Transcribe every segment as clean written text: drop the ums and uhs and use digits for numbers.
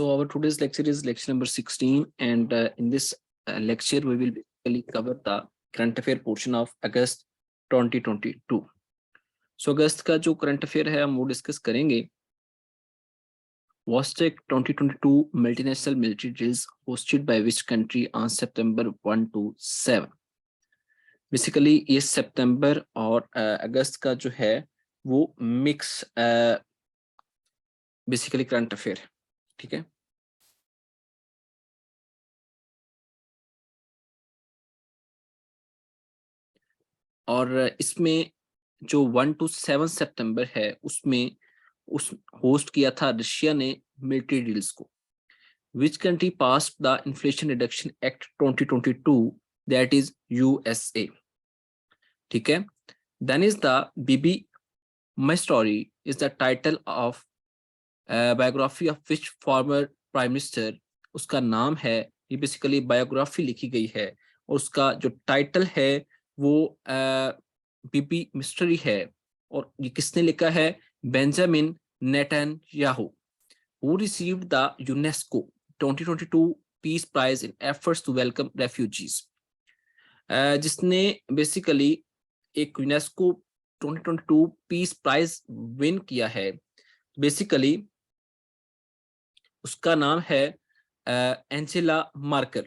So our today's lecture is lecture number 16, and in this lecture we will basically cover the current affair portion of August 2022. So अगस्त का जो current affair है हम वो discuss करेंगे. WASTEC 2022 multinational military drills hosted by which country on September 1 to 7. Basically ये सितंबर और अगस्त का जो है वो मिक्स बेसिकली करंट अफेयर है. ठीक है. और इसमें जो 1 to 7 सितंबर है उसमें उस होस्ट किया था रशिया ने मिलिट्री डील्स को. Which country passed the inflation reduction act 2022, that is USA. ठीक है. Then is the Bibi my story is the title of biography of which former prime minister. उसका नाम है, ये बेसिकली बायोग्राफी लिखी गई है और उसका जो टाइटल है वो बीबी मिस्ट्री है. और ये किसने लिखा है? Benjamin Netanyahu, who received the UNESCO 2022 Peace Prize in efforts to welcome refugees. जिसने बेसिकली एक यूनेस्को 2022 पीस प्राइज विन किया है. बेसिकली उसका नाम है एंजेला मार्केल.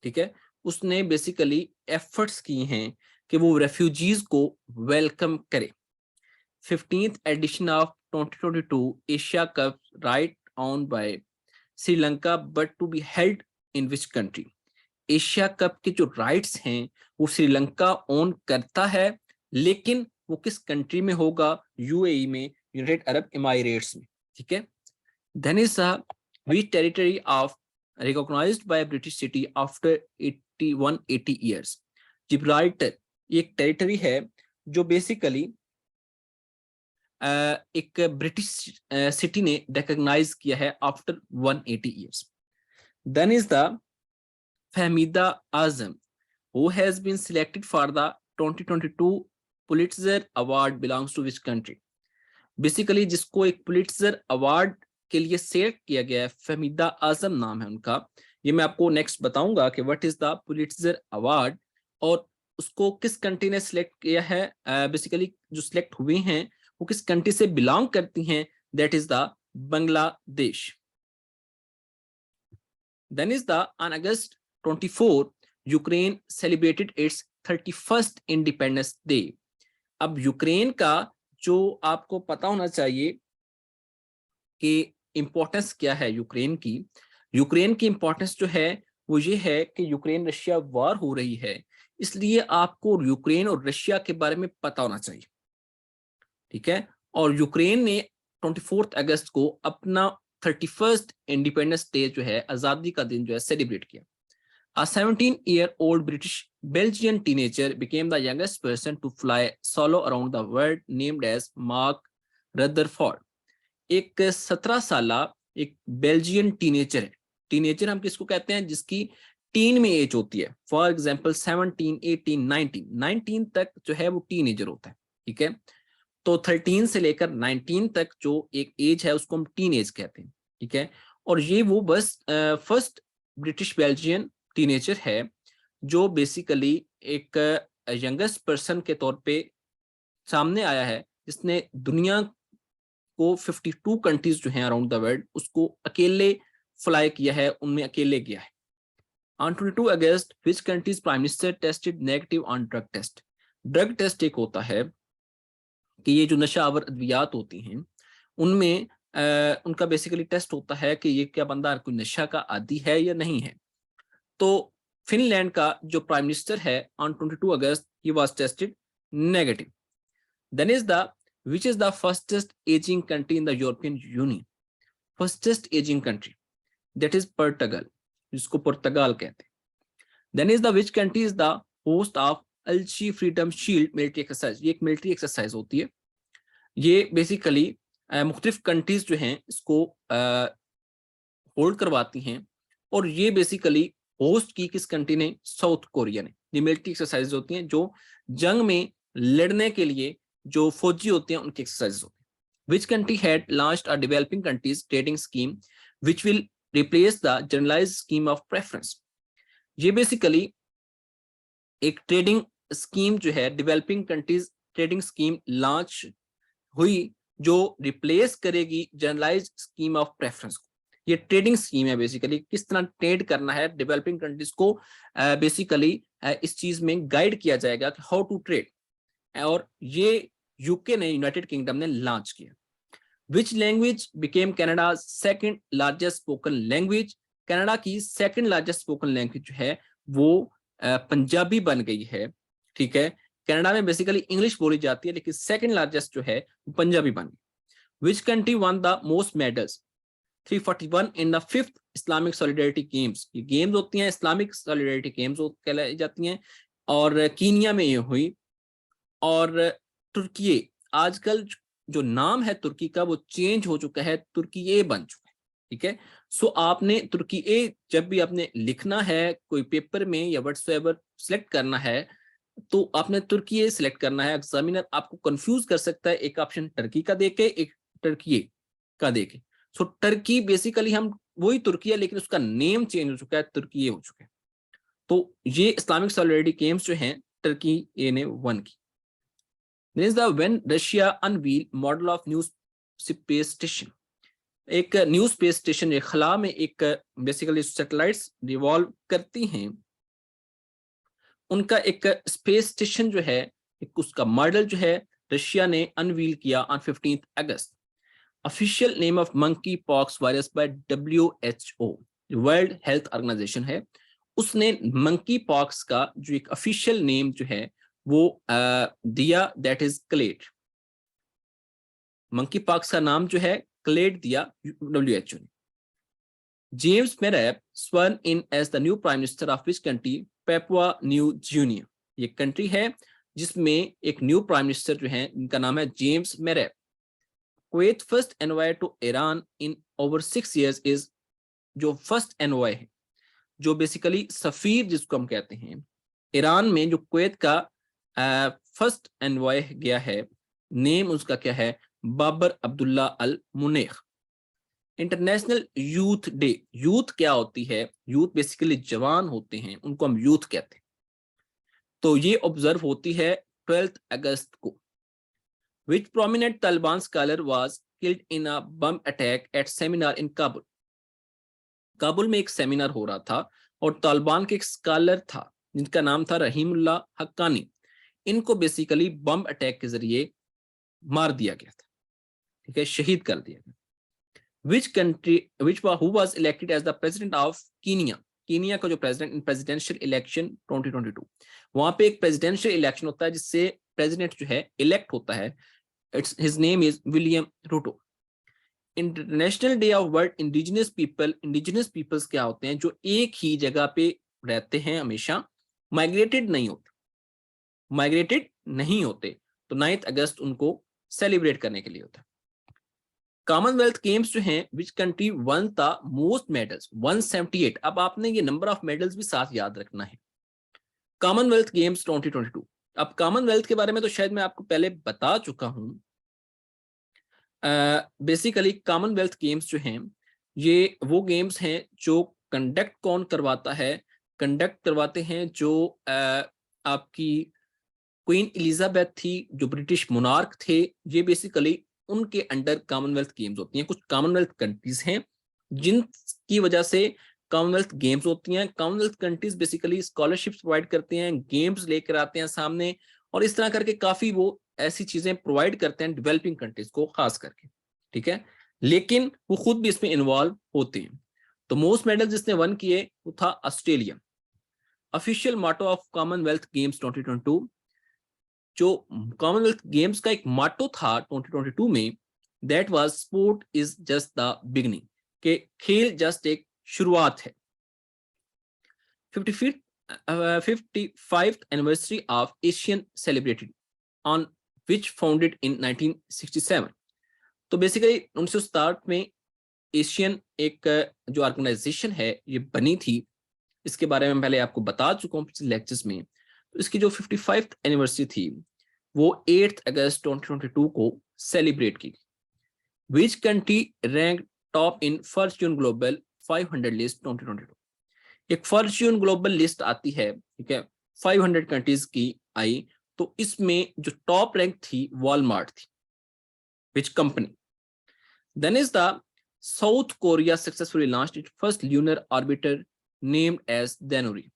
ठीक है. उसने बेसिकली एफर्ट्स किए हैं कि वो रेफ्यूजीज को वेलकम करे. 15th edition of 2022 Asia Cup right owned by Sri Lanka but to be held in which country? Asia cup के जो राइट्स हैं वो श्रीलंका ओन करता है, लेकिन वो किस कंट्री में होगा? यूएई में, यूनाइटेड अरब इमारेट्स में. ठीक है. Then is which territory of recognized by a British city after 80 years? Gibraltar एक टेरिटरी है जो बेसिकली एक ब्रिटिश सिटी ने रिकॉग्नाइज किया है after 180 years. Then is the Fahmida Azam who has been selected for the 2022 Pulitzer Award belongs to which country? Basically जिसको एक Pulitzer award के लिए सेलेक्ट किया गया है, फहमीदा आजम नाम है उनका. ये मैं आपको नेक्स्ट बताऊंगा कि what is the Pulitzer award और उसको किस कंट्री ने सिलेक्ट किया है. बेसिकली जो सिलेक्ट हुए हैं वो किस कंट्री से बिलोंग करती हैं, that is the Bangladesh. Then is the on August 24 Ukraine celebrated its 31st independence day. अब यूक्रेन का जो आपको पता होना चाहिए कि इंपॉर्टेंस क्या है यूक्रेन की. यूक्रेन की इंपॉर्टेंस जो है वो ये है कि यूक्रेन रशिया वार हो रही है, इसलिए आपको यूक्रेन और रशिया के बारे में पता होना चाहिए. ठीक है. और यूक्रेन ने 24 अगस्त को अपना 31st इंडिपेंडेंस डे जो है, आजादी का दिन जो है, सेलिब्रेट किया. A 17-year-old British Belgian teenager became the youngest person to fly solo around the world, named as Mark Rutherford. एक 17 साला एक बेल्जियन टीनेजर है. टीनेजर हम किसको कहते हैं? जिसकी टीन में एज होती है. फॉर एग्जांपल 17, 18, 19 तक जो है वो टीनेजर होता है. ठीक है. तो 13 से लेकर 19 तक जो एक एज है उसको हम टीन एज कहते हैं. ठीक है. और ये वो बस फर्स्ट ब्रिटिश बेल्जियन टीनेजर है जो बेसिकली एक यंगेस्ट पर्सन के तौर पे सामने आया है, जिसने दुनिया को 52 कंट्रीज जो हैं अराउंड द वर्ल्ड उसको अकेले फ्लाई किया है, उनमें अकेले गया है. On 22 August which country's prime minister tested negative on drug test. Drug test एक होता है कि ये जो नशावर अद्वियात होती हैं उनमें उनका बेसिकली टेस्ट होता है कि ये क्या बंदा कोई नशा का आदी है या नहीं है. तो फिनलैंड का जो प्राइम मिनिस्टर है on 22 August he was tested negative. Then is the which is the fastest aging country in the European Union? Fastest aging country, that is Portugal, जिसको पुर्तगाल कहते हैं. Then is the which country is the host of Alchi Freedom Shield military exercise? ये एक military exercise होती है. ये basically मुख्तलिफ countries जो हैं इसको होल्ड करवाती हैं और ये बेसिकली होस्ट की किस कंट्री ने? साउथ कोरिया ने. ये मिलिट्री एक्सरसाइज होती हैं जो जंग में लड़ने के लिए जो फौजी होते हैं उनकी एक्सरसाइज होती है. Which country had launched a developing countries trading scheme which will replace the generalized scheme of preference। ये बेसिकली एक ट्रेडिंग स्कीम जो है, developing countries trading scheme launch हुई जो रिप्लेस करेगी जनरलाइज्ड स्कीम ऑफ प्रेफरेंस को। ये ट्रेडिंग स्कीम है, बेसिकली किस तरह ट्रेड करना है डेवलपिंग कंट्रीज को बेसिकली इस चीज में गाइड किया जाएगा कि हाउ टू ट्रेड, और ये यूके ने, यूनाइटेड किंगडम ने लॉन्च किया। Which language became Canada second largest spoken language. Canada की सेकंड लार्जेस्ट स्पोकन लैंग्वेज जो है वो पंजाबी बन गई है। ठीक है, कनाडा में बेसिकली इंग्लिश बोली जाती है, लेकिन सेकंड लार्जेस्ट जो है वो पंजाबी बन गई। Which country one the most medals 341 in the fifth Islamic solidarity games. ये गेम्स होती हैं इस्लामिक सॉलिडारिटी गेम्स कहलाई जाती हैं, और कीनिया में ये हुई। और तुर्की, आजकल जो नाम है तुर्की का वो चेंज हो चुका है, तुर्की ए बन चुका है। ठीक है, सो आपने तुर्की ए जब भी आपने लिखना है कोई पेपर में या व्हाट्सएवर सिलेक्ट करना है तो आपने तुर्की ए सिलेक्ट करना है। एग्जामिनर आपको कंफ्यूज कर सकता है, एक ऑप्शन टर्की का देके एक टर्की ए का देके। सो टर्की बेसिकली हम वही तुर्की है लेकिन उसका नेम चेंज हो चुका है, तुर्की ए हो चुका है। तो ये इस्लामिक सॉलिडारिटी गेम्स जो हैं टर्की ए ने वन की। When Russia unveiled model of new space station, एक न्यू स्पेस स्टेशन खला में एक बेसिकली सैटेलाइट्स रिवॉल्व करती हैं, उनका एक स्पेस स्टेशन जो है, एक उसका मॉडल जो है रशिया ने अनवील किया on 15 August. Official name of monkey pox virus by WHO, World Health Organization है, उसने मंकी पॉक्स का जो एक ऑफिशियल नेम जो है वो दिया, that is clade. Monkeypox का नाम जो है क्लेड दिया WHO ने। James Marape sworn in as the new prime minister of which country, Papua New Guinea. ये कंट्री है जिसमें एक न्यू प्राइम मिनिस्टर जो है इनका नाम है James Marape. Kuwait first envoy to Iran in over 6 years is, जो फर्स्ट एनवॉय है, जो बेसिकली सफीर जिसको हम कहते हैं ईरान में, जो कुवैत का फर्स्ट एनवॉय गया है, नेम उसका क्या है, बाबर अब्दुल्ला अल मुनेख। इंटरनेशनल यूथ डे, यूथ क्या होती है, यूथ बेसिकली जवान होते हैं, उनको हम यूथ कहते हैं। तो ये ऑब्जर्व होती है 12 अगस्त को। Which prominent Taliban scholar was killed in a bomb attack at seminar in Kabul. Kabul में एक सेमिनार हो रहा था और तालिबान के एक स्कॉलर था जिनका नाम था रहीमुल्लाह हक्कानी, इनको बेसिकली बम अटैक के जरिए मार दिया गया था। ठीक है, शहीद कर दिया गया। Which country, who was elected as the president of Kenya? Kenya का जो प्रेसिडेंट इन प्रेसिडेंशियल इलेक्शन 2022, वहां पे एक प्रेसिडेंशियल इलेक्शन होता है जिससे प्रेसिडेंट जो है इलेक्ट होता है। It's his name is William Ruto. International day of world indigenous people, indigenous peoples क्या होते हैं, जो एक ही जगह पे रहते हैं हमेशा, माइग्रेटेड नहीं होते, माइग्रेटेड नहीं होते, तो 9 अगस्त उनको सेलिब्रेट करने के लिए होता है। कॉमनवेल्थ गेम्स जो हैं, which country one the most medals, 178। अब आपने ये नंबर ऑफ मेडल्स भी साथ याद रखना है। Commonwealth Games 2022। अब कॉमनवेल्थ के बारे में तो शायद मैं आपको पहले बता चुका हूं। बेसिकली कॉमनवेल्थ गेम्स जो हैं ये वो गेम्स हैं जो कंडक्ट कौन करवाता है, कंडक्ट करवाते हैं जो आपकी क्वीन एलिजाबेथ थी, जो ब्रिटिश मोनार्क थे। ये बेसिकली उनके अंडर कॉमनवेल्थ गेम्स होती हैं। कुछ कॉमनवेल्थ कंट्रीज हैं जिनकी वजह से कॉमनवेल्थ गेम्स होती हैं। Commonwealth countries basically scholarships provide करते हैं, गेम्स लेकर आते हैं सामने, और इस तरह करके काफी वो ऐसी चीजें प्रोवाइड करते हैं डेवलपिंग कंट्रीज को खास करके। ठीक है, लेकिन वो खुद भी इसमें इन्वॉल्व होते हैं। तो मोस्ट मेडल जिसने वन किए वो था Australia. Official motto of Commonwealth Games 2022, जो कॉमनवेल्थ गेम्स का एक मोटो था 2022 में, that was sport is just the beginning, के खेल जस्ट एक शुरुआत है। 55th anniversary of Asian celebrated on which founded in 1967। तो बेसिकली 1967 में एशियन एक जो ऑर्गेनाइजेशन है ये बनी थी, इसके बारे में पहले आपको बता चुका हूँ पिछले लेक्चर्स में। तो इसकी जो 55th एनिवर्सरी थी वो 8 अगस्त 2022 को सेलिब्रेट की। Which country rank top in Fortune global 500 list 2022। एक फॉर्च्यून ग्लोबल लिस्ट आती है, ठीक है, 500 कंट्रीज की आई, तो इसमें जो टॉप रैंक थी वॉलमार्ट थी। Which company? Then is the South Korea successfully launched its first lunar orbiter named as Danuri.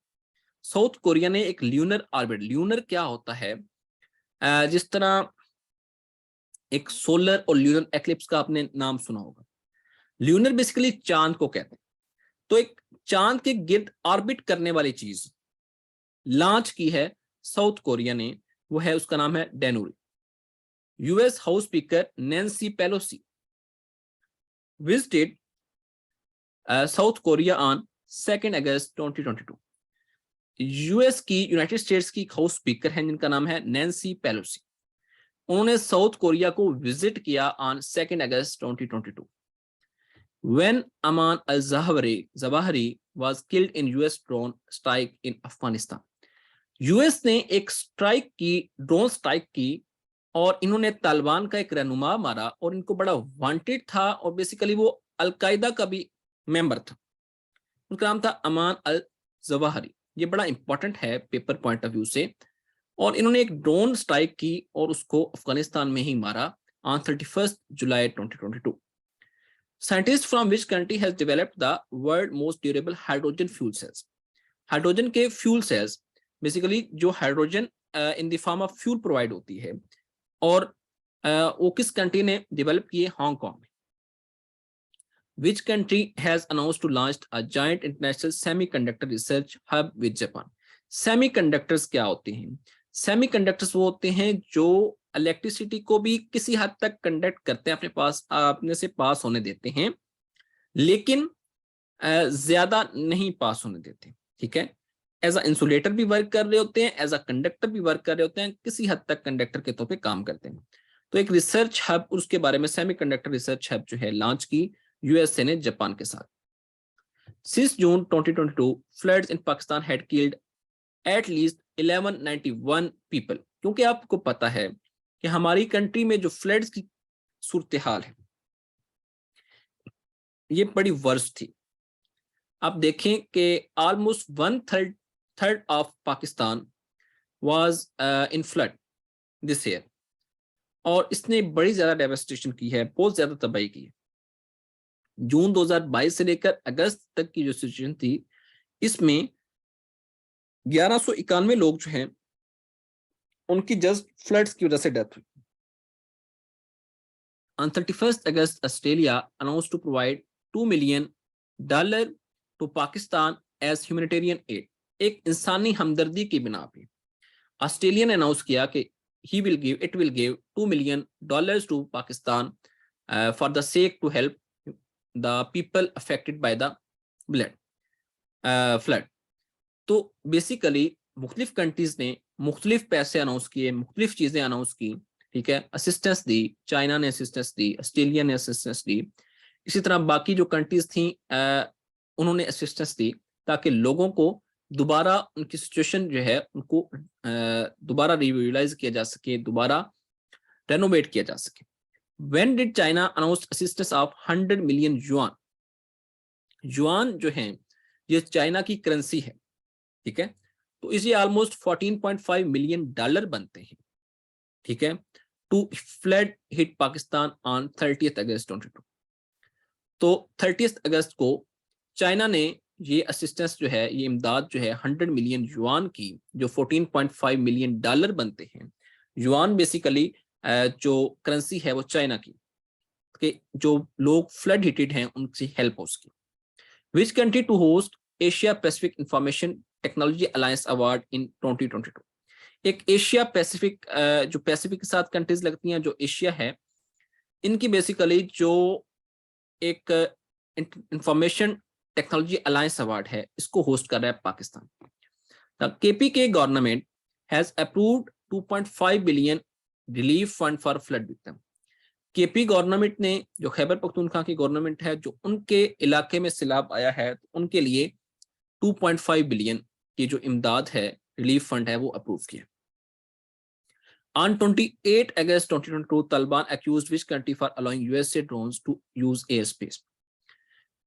South Korea ने एक ल्यूनर ऑर्बिटर, ल्यूनर क्या होता है, जिस तरह एक सोलर और ल्यूनर एक्लिप्स का आपने नाम सुना होगा। ल्यूनर बेसिकली चांद को कहते हैं। तो एक चांद के गिर्द ऑर्बिट करने वाली चीज लॉन्च की है साउथ कोरिया ने, वो है, उसका नाम है Danuri. US House Speaker Nancy Pelosi visited South Korea on 2 August 2022। US की, यूनाइटेड स्टेट्स की हाउस स्पीकर हैं जिनका नाम है नैन्सी पेलोसी, उन्होंने साउथ कोरिया को विजिट किया on 2 August 2022 when Aman al-Zawahiri was killed in US drone strike in Afghanistan। US ने एक स्ट्राइक की, ड्रोन स्ट्राइक की, और इन्होंने तालिबान का एक रहनुमा मारा, और इनको बड़ा वांटेड था, और बेसिकली वो अलकायदा का भी मेंबर था। उनका नाम था अमान अल जवाहरी। ये बड़ा इंपॉर्टेंट है पेपर पॉइंट ऑफ व्यू से। और इन्होंने एक ड्रोन स्ट्राइक की और उसको अफगानिस्तान में ही मारा on 31 July 2022। Scientists from which country has developed the world most durable hydrogen fuel cells? Hydrogen के फ्यूल सेल्स, बेसिकली जो hydrogen in the form of fuel provide होती है, और वो किस कंट्री ने डेवलप किए? हांगकांग में। Which country has announced to launch a giant international semiconductor research hub with Japan? Semiconductors क्या होते हैं? Semiconductors वो होते हैं जो इलेक्ट्रिसिटी को भी किसी हद तक कंडक्ट करते हैं, अपने से पास होने देते हैं, लेकिन ज्यादा नहीं पास होने देते, ठीक है। एज अ इंसुलेटर भी वर्क कर रहे होते हैं, एज अ कंडक्टर भी वर्क कर रहे होते हैं, किसी हद तक कंडक्टर के तौर पे काम करते हैं। तो एक रिसर्च हब, उसके बारे में सेमीकंडक्टर रिसर्च हब जो है लॉन्च की यूएसए ने जापान के साथ। Since June 2022 floods in Pakistan had killed at least 1191 people. क्योंकि आपको पता है कि हमारी कंट्री में जो फ्लड्स की सूरत हाल है ये बड़ी वर्स्ट थी। आप देखें कि almost 1/3 of Pakistan was in flood this year, और इसने बड़ी ज्यादा डेवास्टेशन की है, बहुत ज्यादा तबाही की है। जून 2022 से लेकर अगस्त तक की जो सिचुएशन थी, इसमें 1191 लोग जो हैं उनकी जस्ट फ्लड्स की वजह से डेथ हुई। On 31st August, Australia announced to provide $2 million to Pakistan as humanitarian aid। एक इंसानी हमदर्दी की बिना पे ऑस्ट्रेलिया ने अनाउंस किया कि it will give $2 million to Pakistan for the sake to help the people affected by the flood। तो बेसिकली मुख्तलिफ कंट्रीज ने मुख्तलिफ पैसे अनाउंस किए, मुख्तलिफ चीजें अनाउंस की, ठीक है, असिस्टेंस दी, चाइना ने असिस्टेंस दी, ऑस्ट्रेलिया ने असिस्टेंस दी, इसी तरह बाकी जो कंट्रीज थी उन्होंने असिस्टेंस दी, ताकि लोगों को दोबारा उनकी सिचुएशन जो है उनको दोबारा रिविलाइज किया जा सके, दोबारा रेनोवेट किया जा सके। When did China announce assistance of 100 million yuan? Yuan जो है ये चाइना की करेंसी है, ठीक है, तो इसे ऑलमोस्ट $14.5 मिलियन बनते हैं, ठीक है, to flood hit Pakistan on 30 August 2022। तो 30 अगस्त को चाइना ने ये असिस्टेंस जो है, ये इमदाद जो है 100 मिलियन युआन की, जो $14.5 मिलियन बनते हैं। युआन बेसिकली जो करेंसी है वो चाइना की, कि जो लोग फ्लड हिटेड हैं उनसे हेल्प हो सके। Which country to host Asia Pacific Information Technology Alliance Award in 2022? एक एशिया पैसिफिक, जो पैसिफिक के साथ कंट्रीज लगती हैं, जो एशिया है, इनकी बेसिकली जो एक इंफॉर्मेशन टेक्नोलॉजी अलायंस अवार्ड है, इसको होस्ट कर रहा है Pakistan. The KPK government has approved 2.5 billion relief fund for flood victim. KP government ने, जो खैबर पख्तूनख्वा की गवर्नमेंट है, जो उनके इलाके में सैलाब आया है, उनके लिए 2.5 बिलियन की जो इमदाद है, रिलीफ फंड है, वो अप्रूव किया। On 28 August 2022, Taliban accused which country for allowing USA drones to use airspace?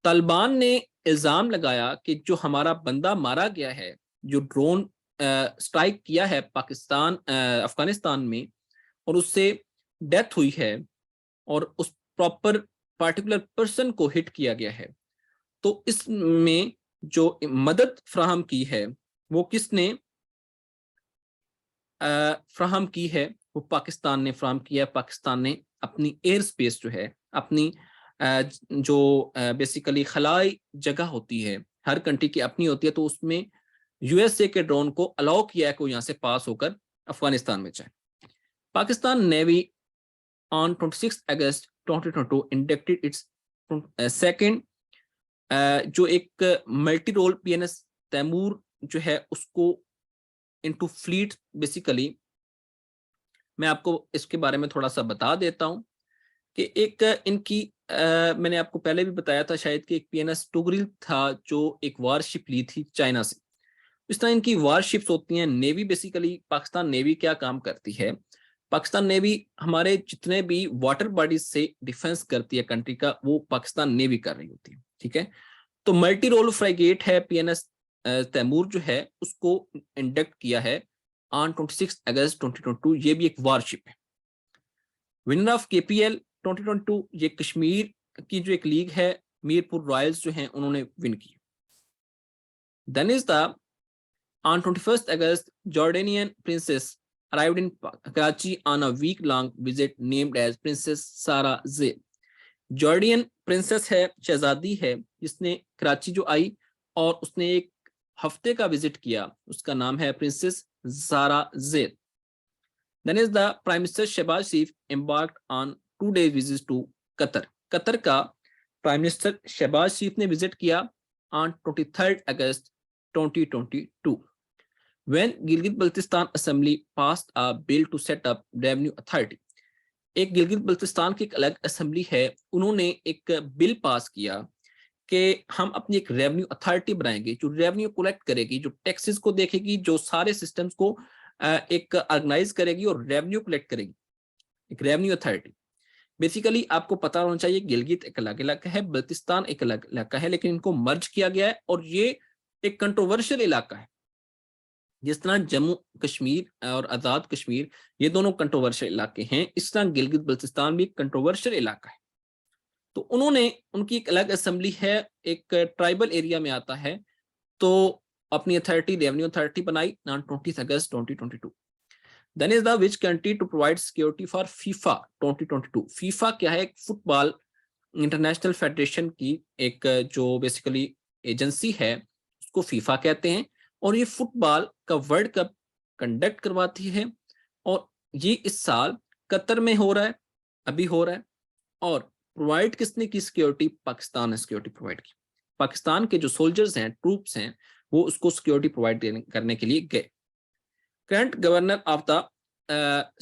Taliban ने इल्जाम लगाया कि जो हमारा बंदा मारा गया है, जो ड्रोन स्ट्राइक किया है पाकिस्तान अफगानिस्तान में और उससे डेथ हुई है और उस प्रॉपर पार्टिकुलर पर्सन को हिट किया गया है, तो इसमें जो मदद फ्राहम की है वो किसने फ्राहम की है? वो पाकिस्तान ने फ्राहम किया है। पाकिस्तान ने अपनी एयर स्पेस जो है, अपनी जो बेसिकली खलाई जगह होती है, हर कंट्री की अपनी होती है, तो उसमें यूएसए के ड्रोन को अलाउ किया है कि यहाँ से पास होकर अफगानिस्तान में जाए। Pakistan navy on 26 August 2022 inducted it's second जो एक मल्टी रोल पीएनएस तैमूर जो है उसको इनटू फ्लीट। बेसिकली मैं आपको इसके बारे में थोड़ा सा बता देता हूं कि एक इनकी मैंने आपको पहले भी बताया था शायद कि एक पीएनएस टुगरिल था जो एक वारशिप ली थी चाइना से। इस तरह इनकी वारशिप्स होती हैं। नेवी बेसिकली पाकिस्तान नेवी क्या काम करती है? पाकिस्तान नेवी हमारे जितने भी वाटर बॉडीज से डिफेंस करती है कंट्री का, वो पाकिस्तान नेवी कर रही होती है। ठीक है, तो मल्टी रोल फ्रिगेट है पीएनएस तैमूर जो है उसको इंडक्ट किया है ऑन 26 अगस्त 2022। ये भी एक वारशिप है। विनर ऑफ केपीएल 2022, ये कश्मीर की जो एक लीग है, मीरपुर रॉयल्स जो हैं उन्होंने विन की। Then is the on 21st August, Jordanian princess arrived in Karachi on a week-long visit named as Princess Sarah Zayed. Jordanian princess है, शहजादी है, जिसने कराची जो आई और उसने एक हफ्ते का विजिट किया, उसका नाम है princess Sarah Zayed. Then is the prime minister Shehbaz Sharif embarked on 2 days visit to Qatar. Qatar का प्राइम मिनिस्टर शहबाज शरीफ ने विजिट किया on 23 August 2022 when Gilgit Baltistan assembly passed a bill to set up revenue authority। एक गिलगित बल्तिस्तान की एक अलग असेंबली है, उन्होंने एक बिल पास किया कि हम अपनी एक रेवेन्यू अथॉरिटी बनाएंगे जो रेवेन्यू कलेक्ट करेगी, जो टैक्सेस को देखेगी, जो सारे सिस्टम्स को एक ऑर्गेनाइज करेगी और रेवेन्यू कलेक्ट करेगी, एक रेवेन्यू अथॉरिटी। बेसिकली आपको पता होना चाहिए गिलगित एक अलग इलाका है, बल्तिस्तान एक अलग इलाका है, लेकिन इनको मर्ज किया गया है और ये एक कंट्रोवर्शियल इलाका है। जिस तरह जम्मू कश्मीर और आज़ाद कश्मीर ये दोनों कंट्रोवर्शियल इलाके हैं, इस तरह गिलगित बल्तिस्तान भी एक कंट्रोवर्शियल इलाका है। तो उन्होंने उनकी एक अलग असेंबली है, एक ट्राइबल एरिया में आता है, तो अपनी अथॉरिटी रेवेन्यू अथॉरिटी बनाई on 20 August 2022। Then is the which country to provide security for FIFA 2022। FIFA क्या है? एक फुटबॉल इंटरनेशनल फेडरेशन की एक जो बेसिकली एजेंसी है, उसको फीफा कहते हैं, और ये फुटबॉल का वर्ल्ड कप कंडक्ट करवाती है और ये इस साल कतर में हो रहा है, अभी हो रहा है। और प्रोवाइड किसने की सिक्योरिटी? पाकिस्तान ने सिक्योरिटी प्रोवाइड की। पाकिस्तान के जो सोल्जर्स हैं, ट्रूप्स हैं, वो उसको सिक्योरिटी प्रोवाइड करने के लिए गए। Current governor of the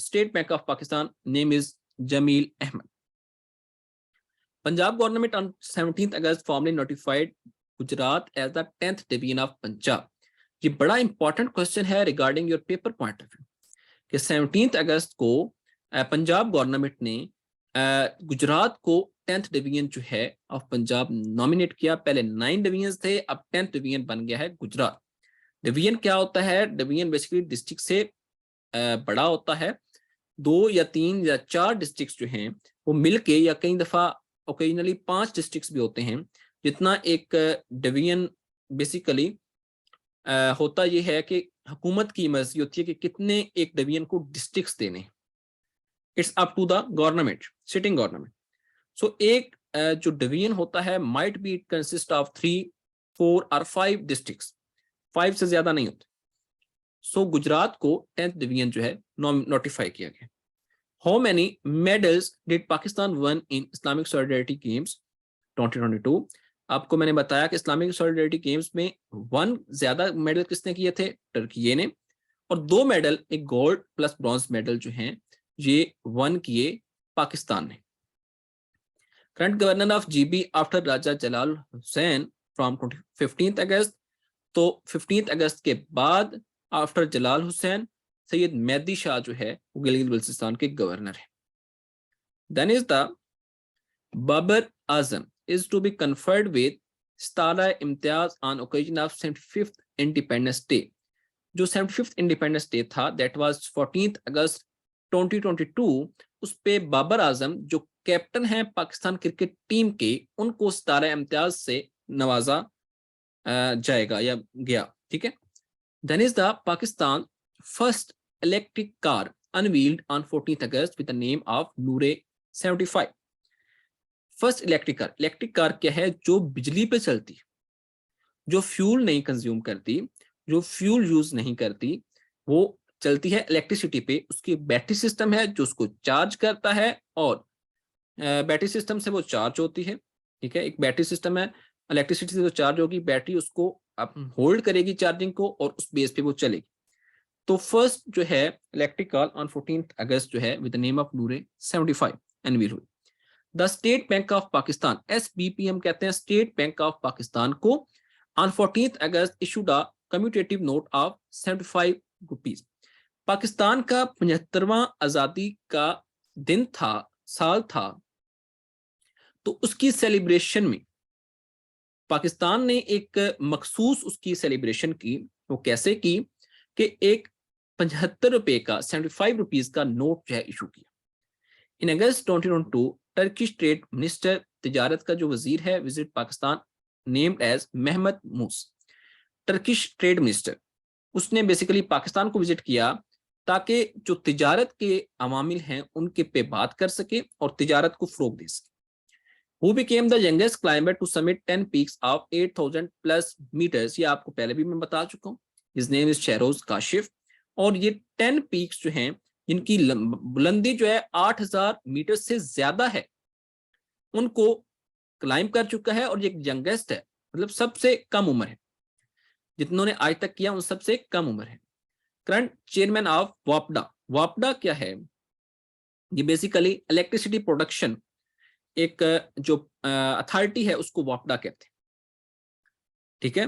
State Bank of Pakistan name is Jameel Ahmad. Punjab government on 17 August formally notified Gujrat as the 10th division of Punjab. ये बड़ा इंपॉर्टेंट क्वेश्चन है regarding your paper point of view कि 17 अगस्त को पंजाब गवर्नमेंट ने गुजरात को 10th डिवीजन जो है ऑफ पंजाब नॉमिनेट किया। पहले 9 डिवीजन थे, अब 10th डिवीजन बन गया है गुजरात। डिवीजन क्या होता है? डिवीजन बेसिकली डिस्ट्रिक्ट से बड़ा होता है। 2 या 3 या 4 डिस्ट्रिक्ट जो हैं वो मिलके, या कई दफा ओकेजनली 5 डिस्ट्रिक्ट भी होते हैं, जितना एक डिवीजन बेसिकली होता यह है कि हुकूमत की मर्जी होती है कि कितने एक डिवीजन को डिस्ट्रिक्ट्स देने। It's up to the government, sitting government. So एक जो डिवीजन होता है माइट बी कंसिस्ट ऑफ 3, 4 और 5 डिस्ट्रिक्ट्स, 5 से ज्यादा नहीं होते। सो गुजरात को 10th डिवीजन जो है नोटिफाई किया गया। How many medals did Pakistan one in Islamic solidarity games 2022? आपको मैंने बताया कि इस्लामिक सॉलिडारिटी गेम्स में 1 ज्यादा मेडल किसने किए थे? टर्की ने। और 2 मेडल, एक गोल्ड प्लस ब्रॉन्ज मेडल जो हैं ये 1 किए पाकिस्तान ने। Current governor of GB after Raja Jalal Hussain from 15 August. तो 15 अगस्त के बाद आफ्टर जलाल हुसैन सैयद मेहदी शाह जो है वो गिलगित बल्तिस्तान के गवर्नर है। Then is the Babar Azam is to be conferred with Stara Imtiaz on occasion of 75th Independence Day. जो 75th Independence Day था, that was 14th August 2022, उस पे बाबर आजम जो कैप्टन हैं पाकिस्तान क्रिकेट टीम के, उनको सितारा इम्तियाज से नवाजा जाएगा या गया, ठीक है। Then is the Pakistan first electric car unveiled on 14th August with the name of Noor 75. First electric car क्या है? जो बिजली पे चलती, जो फ्यूल नहीं कंज्यूम करती, जो फ्यूल यूज नहीं करती, वो चलती है इलेक्ट्रिसिटी पे। उसकी बैटरी सिस्टम है जो उसको चार्ज करता है और बैटरी सिस्टम से वो चार्ज होती है, ठीक है। एक बैटरी सिस्टम है, इलेक्ट्रिसिटी से जो चार्ज होगी, बैटरी उसको होल्ड करेगी चार्जिंग को और उस बेस पे वो चलेगी। तो फर्स्ट जो है electric car on 14th August जो है with the name of Noor 75 unveil हुई। The State Bank of Pakistan, SBPM कहते हैं, स्टेट बैंक ऑफ पाकिस्तान को on 14th August issued a commemorative note of 75 rupees. Pakistan का 75वां आजादी का दिन था, साल था, तो उसकी सेलिब्रेशन में पाकिस्तान ने एक मखसूस उसकी सेलिब्रेशन की। वो कैसे की कि एक 75 रुपए का 75 रुपीज का नोट जो है इशू किया। In August 2022 Turkish trade minister, तिजारत का जो वजीर है, visit Pakistan named as Mehmet Mus. Turkish trade minister, उसने बेसिकली पाकिस्तान को विजिट किया ताकि जो तिजारत के अवामिल हैं उनके पे बात कर सके और तिजारत को फरोग दे सके। Who became the youngest climber to summit 10 peaks of 8,000 plus meters? ये आपको पहले भी मैं बता चुका हूँ। His name is Sheroz Kashif. और ये 10 पीक्स जो हैं जिनकी बुलंदी जो है 8,000 मीटर से ज्यादा है, उनको क्लाइंब कर चुका है। और ये यंगेस्ट है, मतलब सबसे कम उम्र है, जितनों ने आज तक किया उन सबसे कम उम्र है। करंट चेयरमैन ऑफ वापडा। वापडा क्या है? ये बेसिकली इलेक्ट्रिसिटी प्रोडक्शन एक जो अथॉरिटी है उसको वापडा कहते हैं, ठीक है।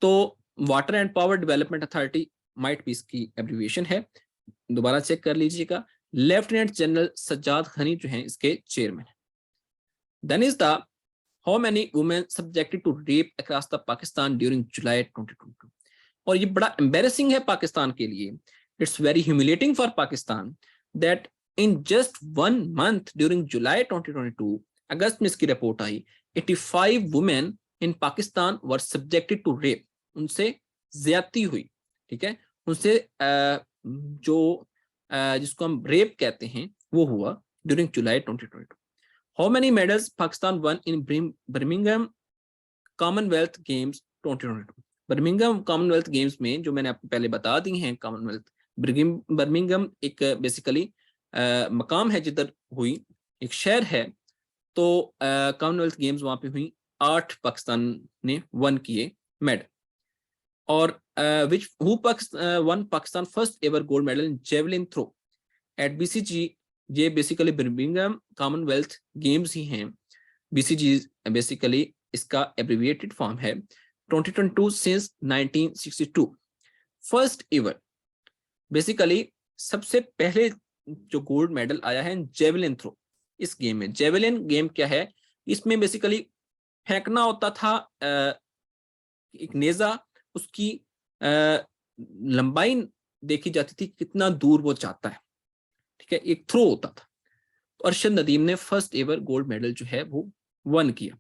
तो water and power development authority might भी इसकी एब्रिविएशन है, दोबारा चेक कर लीजिएगा। लेफ्टिनेंट जनरल सज्जाद खनी जो हैं इसके चेयरमैन है। Then is the how many women subjected to rape across the Pakistan during July 2022। और ये बड़ा एम्बेरसिंग है पाकिस्तान के लिए, it's very humiliating for Pakistan that in just 1 month during July 2022, अगस्त में इसकी रिपोर्ट आई, 85 women in Pakistan were subjected to rape, उनसे ज्यादती हुई, ठीक है, उनसे जो जिसको हम रेप कहते हैं वो हुआ during July 2022। How many medals Pakistan one in Birmingham Commonwealth Games 2022। Birmingham Commonwealth games में जो मैंने आपको पहले बता दी हैं, कॉमनवेल्थ बर्मिंघम एक बेसिकली मकाम है जिधर हुई, एक शहर है। तो कॉमनवेल्थ गेम्स वहां पे हुई, 8 पाकिस्तान ने वन किए मेडल। और which who won Pakistan first ever gold medal in javelin throw at BCG। ये बेसिकली बर्मिंघम कॉमनवेल्थ गेम्स ही हैं। BCG बेसिकली इसका एब्रिविएटेड फॉर्म है। 2022 सिंस 1962 फर्स्ट एवर, बेसिकली सबसे पहले जो गोल्ड मेडल आया है जेवलिन थ्रो इस गेम में। जेवलिन गेम क्या है? इसमें बेसिकली फेंकना होता था एक नेजा, उसकी लंबाई देखी जाती थी कितना दूर वो जाता है, ठीक है, एक थ्रो होता था। तो अरशद नदीम ने फर्स्ट एवर गोल्ड मेडल जो है वो वन किया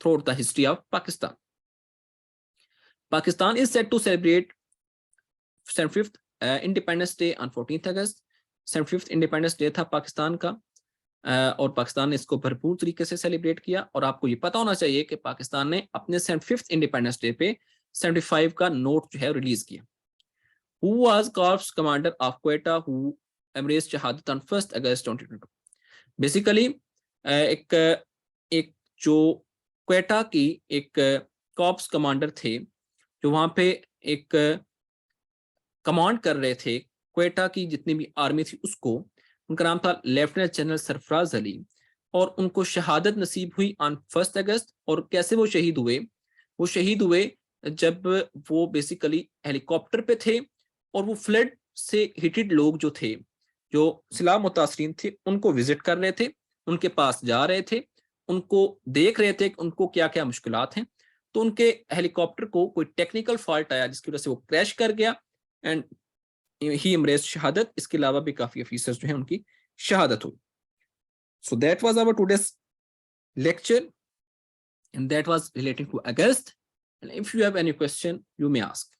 through the history of Pakistan. Pakistan is set to celebrate 75th independence day on 14th August. 75th independence day था पाकिस्तान का, और पाकिस्तान ने इसको भरपूर तरीके से सेलिब्रेट किया। और आपको ये पता होना चाहिए कि पाकिस्तान ने अपने 75th इंडिपेंडेंस डे पे 75 का नोट जो है रिलीज किया। Who was Corps Commander of Quetta who embraced शहादत on 1st August 2022। बेसिकली एक जो क्वेटा की एक कॉर्प्स कमांडर थे जो वहां पे एक कमांड कर रहे थे क्वेटा की जितनी भी आर्मी थी उसको, उनका नाम था लेफ्टिनेंट जनरल सरफराज अली। और उनको शहादत नसीब हुई ऑन 1st अगस्त। और कैसे वो शहीद हुए? वो शहीद हुए जब वो बेसिकली हेलीकॉप्टर पे थे और वो फ्लड से हिटेड लोग जो थे, जो सिला मुतासरीन थे, उनको विजिट कर रहे थे, उनके पास जा रहे थे उनको देख रहे थे कि उनको क्या क्या मुश्किलात हैं, तो उनके हेलीकॉप्टर को कोई टेक्निकल फॉल्ट आया जिसकी वजह से वो क्रैश कर गया एंड ही इमरेज शहादत। इसके अलावा भी काफी ऑफिसर्स जो है उनकी शहादत हुई। So that was our today's lecture and that was relating to August, and if you have any question you may ask.